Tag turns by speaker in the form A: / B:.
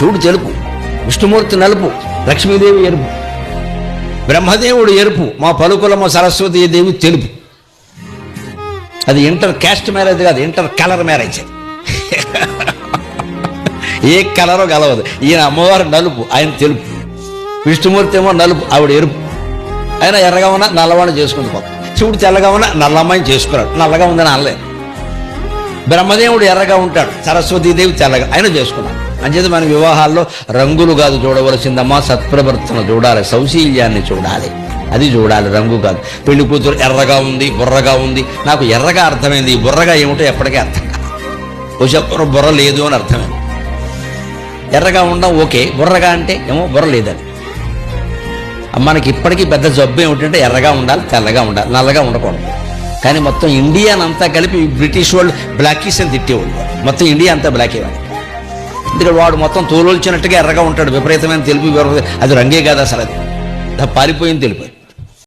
A: శివుడు తెలుపు, విష్ణుమూర్తి నలుపు, లక్ష్మీదేవి ఎరుపు, బ్రహ్మదేవుడు ఎరుపు, మా పలుకులమ్మ సరస్వతీదేవి తెలుపు. అది ఇంటర్ క్యాస్ట్ మ్యారేజ్ కాదు, ఇంటర్ కలర్ మ్యారేజ్. ఏ కలరో కలవదు. ఈయన అమ్మవారు నలుపు, ఆయన తెలుపు. విష్ణుమూర్తి ఏమో నలుపు, ఆవిడ ఎరుపు. ఆయన ఎర్రగా ఉన్నా నల్లవాడిని చేసుకుని పోతాం. శివుడు తెల్లగా ఉన్నా నల్లమ్మాయిని చేసుకున్నాడు, నల్లగా ఉందని అనలేదు. బ్రహ్మదేవుడు ఎర్రగా ఉంటాడు, సరస్వతీదేవి తెల్లగా, ఆయన చేసుకున్నాడు. అంచేది మన వివాహాల్లో రంగులు కాదు చూడవలసిందమ్మా, సత్ప్రవర్తన చూడాలి, సౌశీల్యాన్ని చూడాలి, అది చూడాలి, రంగు కాదు. పెళ్లి కూతురు ఎర్రగా ఉంది, బుర్రగా ఉంది. నాకు ఎర్రగా అర్థమైంది, బుర్రగా ఏమిటో ఎప్పటికీ అర్థం కాదు. బహుశా బుర్ర లేదు అని అర్థమైంది. ఎర్రగా ఉండడం ఓకే, బుర్రగా అంటే ఏమో బుర్ర లేదని. మనకి ఇప్పటికీ పెద్ద జబ్బు ఏమిటంటే ఎర్రగా ఉండాలి, తెల్లగా ఉండాలి, నల్లగా ఉండకూడదు. కానీ మొత్తం ఇండియాని అంతా కలిపి బ్రిటిష్ వాళ్ళు బ్లాకీస్ అని తిట్టేవాళ్ళు. మొత్తం ఇండియా అంతా బ్లాకే వాడు. ఎందుకంటే వాడు మొత్తం తోలుచినట్టుగా ఎర్రగా ఉంటాడు, విపరీతమైన తెలుపు. అది రంగే కాదు అసలు, అది పారిపోయింది తెలుపు.